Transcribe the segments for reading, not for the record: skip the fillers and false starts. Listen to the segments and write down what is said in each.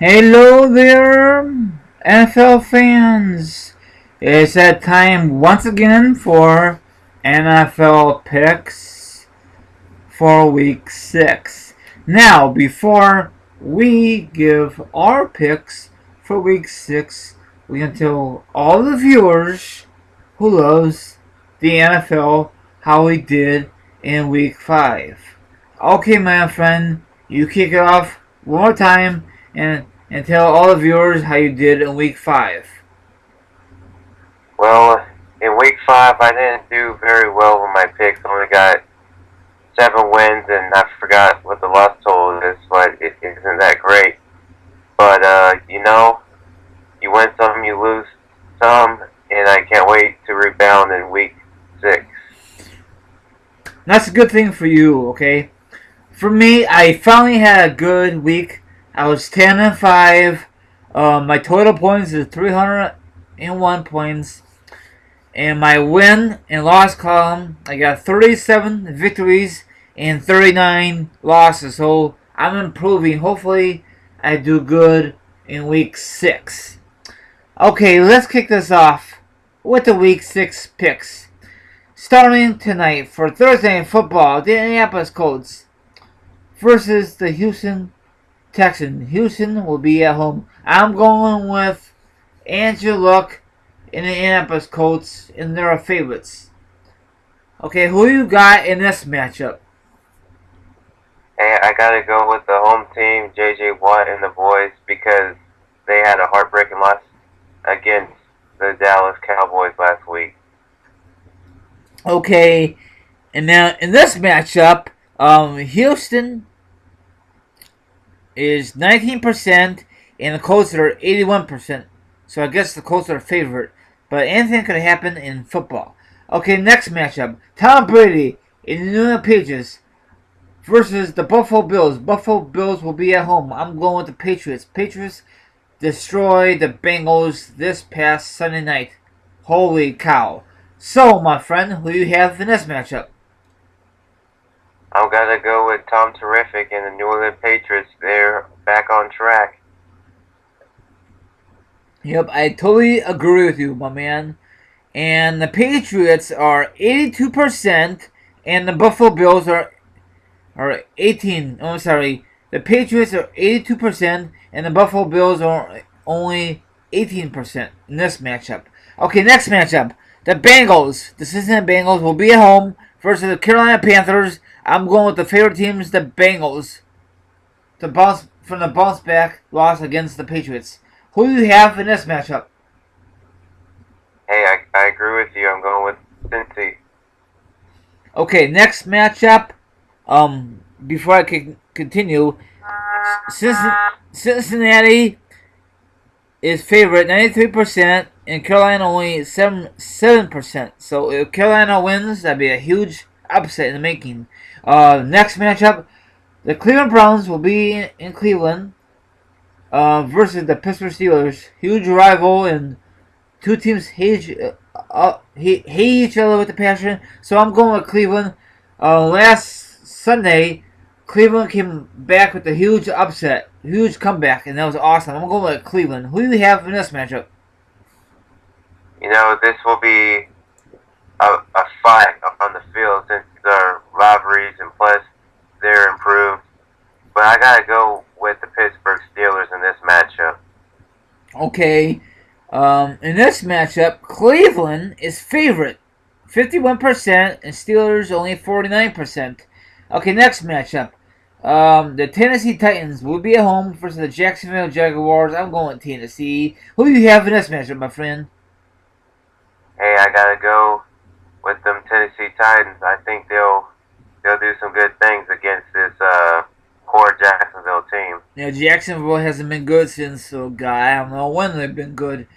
Hello there, NFL fans. It's that time once again for NFL picks for week 6. Now, before we give our picks for week 6, we can tell all the viewers who loves the NFL how we did in week 5. Okay, my friend, you kick it off one more time and tell all the viewers how you did in week 5. Well, in week 5, I didn't do very well with my picks. I only got 7 wins, and I forgot what the loss total is, but it isn't that great. But, you win some, you lose some, and I can't wait to rebound in week 6. That's a good thing for you, okay? For me, I finally had a good week. I was 10-5. My total points is 301 points. And my win and loss column, I got 37 victories and 39 losses. So I'm improving. Hopefully, I do good in week 6. Okay, let's kick this off with the week 6 picks. Starting tonight for Thursday Night Football, the Indianapolis Colts versus the Houston Texans. Houston will be at home. I'm going with Andrew Luck and the Indianapolis Colts, and they're favorites. Okay, who you got in this matchup? And I gotta go with the home team, J.J. Watt and the boys, because they had a heartbreaking loss against the Dallas Cowboys last week. Okay, and now in this matchup, Houston is 19% and the Colts are 81%. So I guess the Colts are a favorite. But anything could happen in football. Okay, next matchup. Tom Brady and the New England Patriots versus the Buffalo Bills. Buffalo Bills will be at home. I'm going with the Patriots. Patriots destroyed the Bengals this past Sunday night. Holy cow. So, my friend, who do you have in this matchup? I'm gonna go with Tom Terrific and the New England Patriots. They're back on track. Yep, I totally agree with you, my man. And the Patriots are 82%, and the Buffalo Bills are 18. Oh, sorry. The Patriots are 82%, and the Buffalo Bills are only 18% in this matchup. Okay, next matchup. The Bengals, the Cincinnati Bengals, will be at home versus the Carolina Panthers. I'm going with the favorite teams, the Bengals, to bounce from the bounce back loss against the Patriots. Who do you have in this matchup? Hey, I agree with you. I'm going with Cincy. Okay, next matchup. Before I can continue, Cincinnati is favorite 93%, and Carolina only 7%. So if Carolina wins, that'd be a huge upset in the making. Next matchup, the Cleveland Browns will be in Cleveland versus the Pittsburgh Steelers. Huge rival, and two teams hate each other with a passion. So I'm going with Cleveland. Last Sunday, Cleveland came back with a huge upset, huge comeback, and that was awesome. I'm going with Cleveland. Who do you have in this matchup? This will be a fight on the field since they're rivalries and plus they're improved. But I gotta go with the Pittsburgh Steelers in this matchup. Okay. In this matchup, Cleveland is favorite, 51%, and Steelers only 49%. Okay, next matchup. The Tennessee Titans will be at home versus the Jacksonville Jaguars. I'm going with Tennessee. Who do you have in this matchup, my friend? Hey, I gotta go with them Tennessee Titans. I think they'll do some good things against this poor Jacksonville team. Yeah, Jacksonville hasn't been good since, I don't know when they've been good.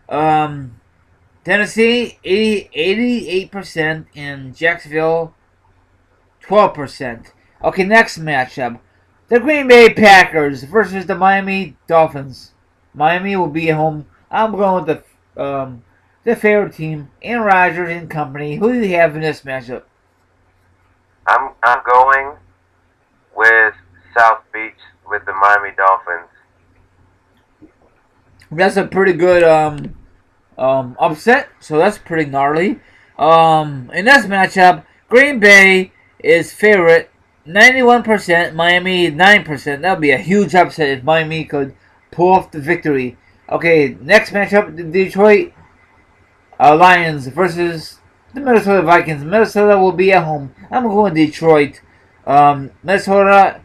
Um, Tennessee, 88%, and Jacksonville, 12%. Okay, next matchup. The Green Bay Packers versus the Miami Dolphins. Miami will be at home. I'm going with the favorite team, Aaron Rodgers and company. Who do you have in this matchup? I'm going with South Beach with the Miami Dolphins. That's a pretty good upset. So that's pretty gnarly. In this matchup, Green Bay is favorite 91%, Miami 9%. That would be a huge upset if Miami could pull off the victory. Okay, next matchup, the Detroit Lions versus the Minnesota Vikings. Minnesota will be at home. I'm going Detroit. Minnesota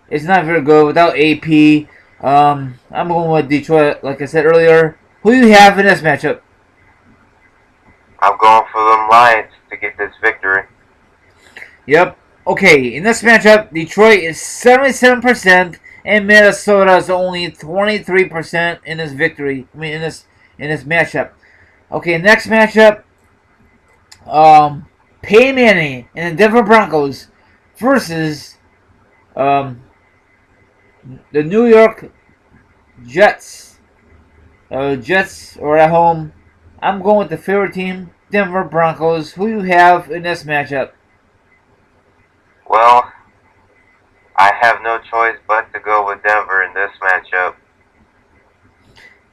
is not very good without AP. I'm going with Detroit, like I said earlier. Who do you have in this matchup? I'm going for them Lions to get this victory. Yep. Okay, in this matchup, Detroit is 77% and Minnesota is only 23% in this victory. In this matchup. Okay, next matchup, Peyton Manning and the Denver Broncos versus the New York Jets. Jets are at home. I'm going with the favorite team, Denver Broncos. Who you have in this matchup? Well, I have no choice but to go with Denver in this matchup.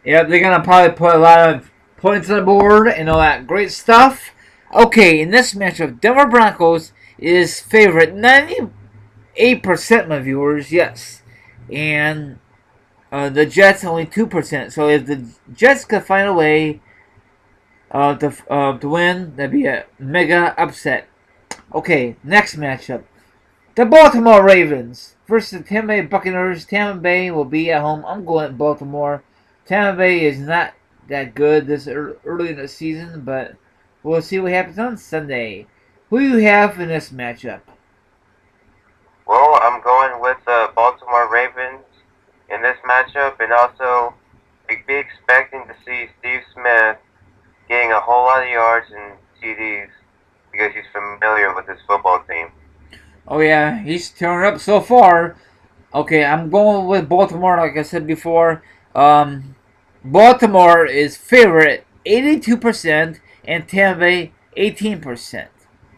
Yep, they're gonna probably put a lot of points on the board and all that great stuff. Okay, in this matchup, Denver Broncos is favorite 98%, my viewers, yes. And the Jets only 2%. So if the Jets could find a way to win, that'd be a mega upset. Okay, next matchup. The Baltimore Ravens versus the Tampa Bay Buccaneers. Tampa Bay will be at home. I'm going with Baltimore. Tampa Bay is not that good this early in the season, but we'll see what happens on Sunday. Who do you have in this matchup? Well, I'm going with the Baltimore Ravens in this matchup, and also be expecting to see Steve Smith getting a whole lot of yards and TDs because he's familiar with this football team. Oh yeah, he's tearing up so far. Okay, I'm going with Baltimore, like I said before. Baltimore is favorite 82% and Tampa Bay 18%.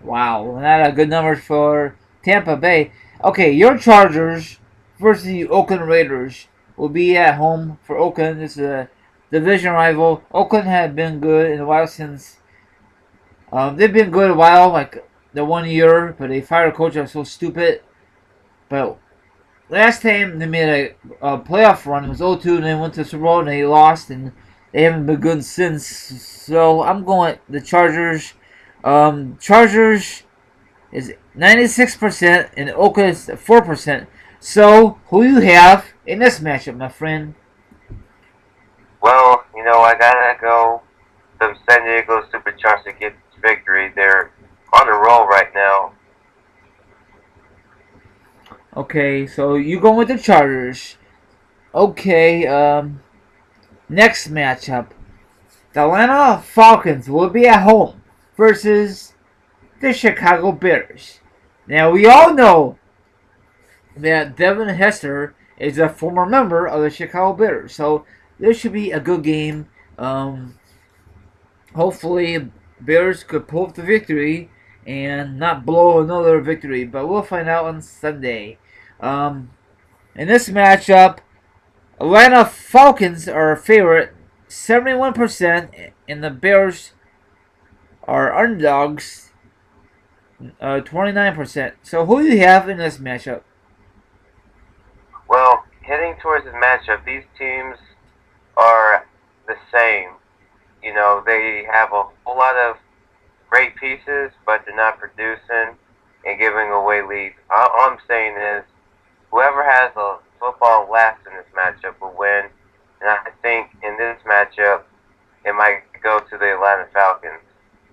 Wow, not a good numbers for Tampa Bay. Okay, your Chargers versus the Oakland Raiders will be at home for Oakland. This is a division rival. Oakland had been good in a while since. They've been good a while, like the 1 year, but they fired a coach that was so stupid. But last time they made a playoff run, it was 0-2, and they went to the Super Bowl and they lost, and they haven't been good since. So I'm going with the Chargers. Chargers is 96% and Oakland is 4%. So who you have in this matchup, my friend? Well, I gotta go the San Diego Superchargers to get this victory. They're on a roll right now. Okay, so you going with the Chargers. Okay, next matchup. The Atlanta Falcons will be at home versus the Chicago Bears. Now, we all know that Devin Hester is a former member of the Chicago Bears, so this should be a good game. Hopefully, Bears could pull up the victory and not blow another victory, but we'll find out on Sunday. In this matchup, Atlanta Falcons are a favorite, 71%, and the Bears are underdogs, 29%. So who do you have in this matchup? Well, heading towards this matchup, these teams are the same. They have a whole lot of great pieces, but they're not producing and giving away leads. All I'm saying is, whoever has a football last in this matchup will win. And I think in this matchup, it might go to the Atlanta Falcons.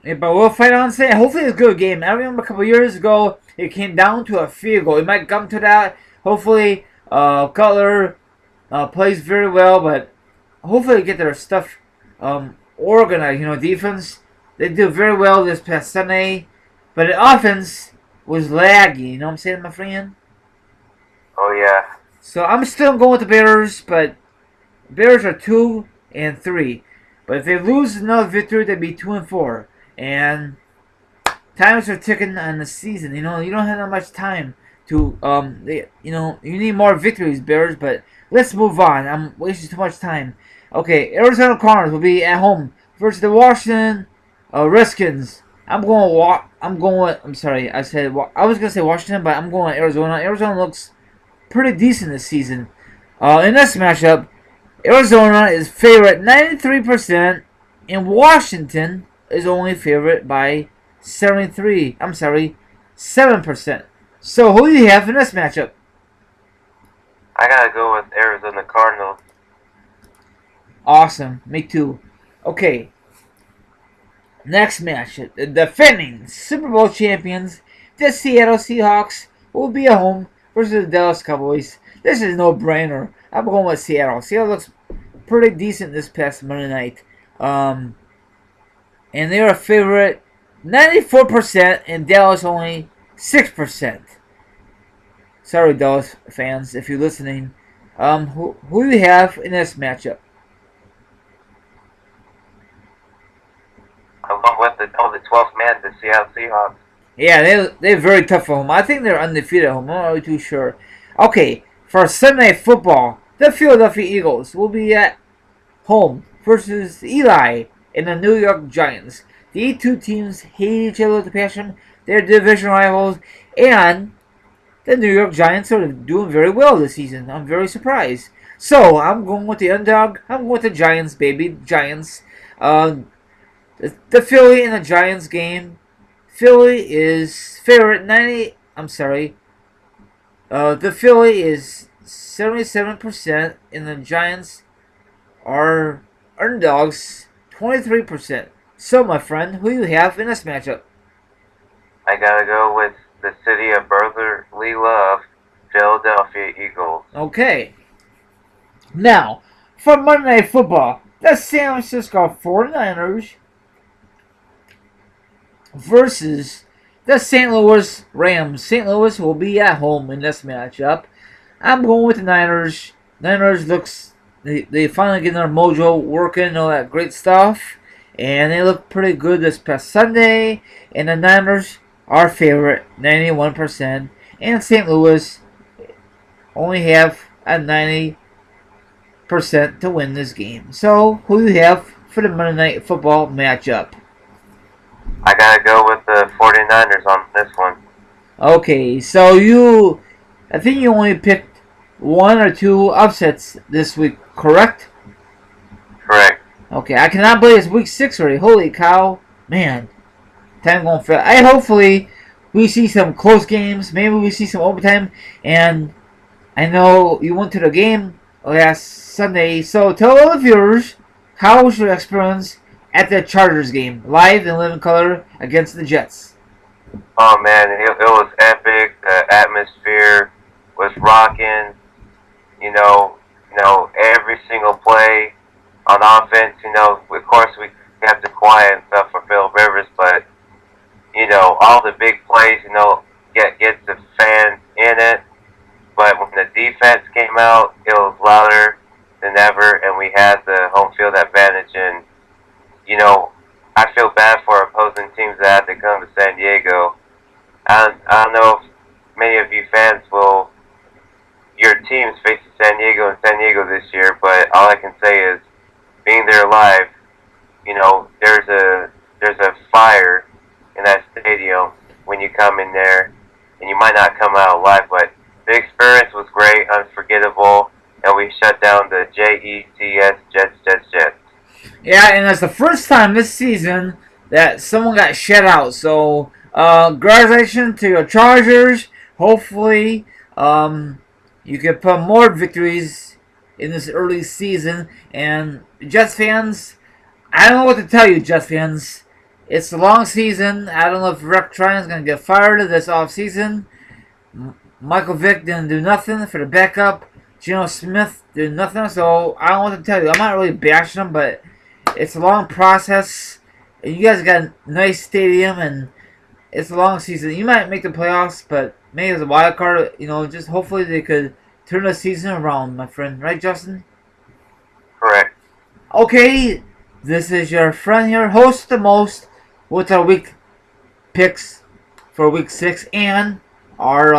Yeah, but we'll find out on Sunday. Hopefully it's a good game. I remember a couple years ago, it came down to a field goal. It might come to that. Hopefully, Cutler plays very well, but hopefully they get their stuff organized. Defense, they did very well this past Sunday, but the offense was laggy. You know what I'm saying, my friend? Oh, yeah. So I'm still going with the Bears, but Bears are 2-3. But if they lose another victory, they'd be 2-4. And times are ticking on the season. You don't have that much time to you need more victories, Bears. But let's move on. I'm wasting too much time. Okay, Arizona Cardinals will be at home versus the Washington Redskins. I'm going. I'm going. I'm sorry. I was gonna say Washington, but I'm going Arizona. Arizona looks pretty decent this season. In this matchup, Arizona is favorite 93%, and Washington is only favorite by 73. I'm sorry, 7%. So who do you have in this matchup? I gotta go with Arizona Cardinals. Awesome, me too. Okay, next match, the defending Super Bowl champions, the Seattle Seahawks, will be at home versus the Dallas Cowboys. This is no brainer. I'm going with Seattle. Seattle looks pretty decent this past Monday night. And they're a favorite 94% and Dallas only 6%. Sorry, Dallas fans, if you're listening. Who do you have in this matchup? I'm going with the 12th man, the Seattle Seahawks. Yeah, they're very tough at home. I think they're undefeated at home. I'm not really too sure. Okay, for Sunday football, the Philadelphia Eagles will be at home versus Eli and the New York Giants. These two teams hate each other with a passion. They're division rivals, and the New York Giants are doing very well this season. I'm very surprised. So I'm going with the underdog. I'm going with the Giants, baby, Giants. The Philly and the Giants game. Philly is favorite 90. I'm sorry. The Philly is 77%, and the Giants are underdogs 23%. So, my friend, who do you have in this matchup? I gotta go with the city of brotherly love, Philadelphia Eagles. Okay. Now, for Monday Night Football, the San Francisco 49ers versus the St. Louis Rams. St. Louis will be at home in this matchup. I'm going with the Niners. Niners looks they finally get their mojo working, all that great stuff, and they look pretty good this past Sunday. And the Niners are favorite 91%, and St. Louis only have a 90% to win this game. So who do you have for the Monday Night Football matchup? I gotta go with the 49ers on this one. Okay, so I think you only picked one or two upsets this week, correct? Correct. Okay, I cannot believe it's week 6 already. Holy cow. Man, time going fast. Hopefully we see some close games. Maybe we see some overtime. And I know you went to the game last Sunday. So tell all the viewers, how was your experience at the Chargers game, live in living color against the Jets? Oh man, it was epic. The atmosphere was rocking. Every single play on offense. Of course we have to quiet and stuff for Phil Rivers, but all the big plays, gets the fans in it. But when the defense came out, it was louder than ever, and we had the home field advantage. And I feel bad for opposing teams that had to come to San Diego. I don't know if many of you fans your teams facing San Diego this year, but all I can say is, being there live, there's a fire in that stadium when you come in there, and you might not come out alive, but the experience was great, unforgettable, and we shut down the Jets. Yeah, and that's the first time this season that someone got shut out. So, congratulations to your Chargers. Hopefully, you can put more victories in this early season. And Jets fans, I don't know what to tell you, Jets fans. It's a long season. I don't know if Rex Ryan's going to get fired this offseason. Michael Vick didn't do nothing for the backup. Geno Smith did nothing. So, I don't know what to tell you. I'm not really bashing them, but it's a long process. And you guys got a nice stadium, and it's a long season. You might make the playoffs, but maybe as a wild card, just hopefully they could turn the season around, my friend. Right, Justin? Correct. Okay, this is your friend here, host the most, with our week picks for week 6 and our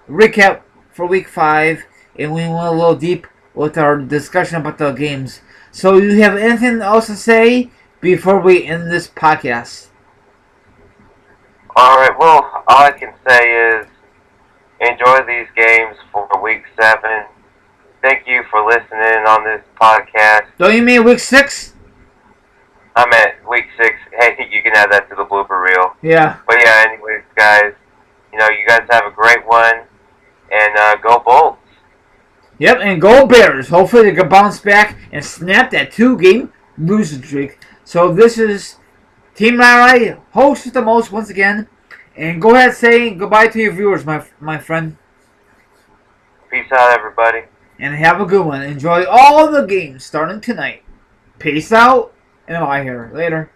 recap for week 5. And we went a little deep with our discussion about the games. So you have anything else to say before we end this podcast? Alright, well, all I can say is enjoy these games for week 7. Thank you for listening on this podcast. Don't you mean week 6? I'm at week 6. Hey, you can add that to the blooper reel. Yeah. But yeah, anyways, guys, you guys have a great one, and go Bolts. Yep, and go Bears. Hopefully they can bounce back and snap that 2-game losing streak. So this is Team Rai, host with the most once again. And go ahead and say goodbye to your viewers, my friend. Peace out, everybody. And have a good one. Enjoy all the games starting tonight. Peace out, and I'm out here. Later.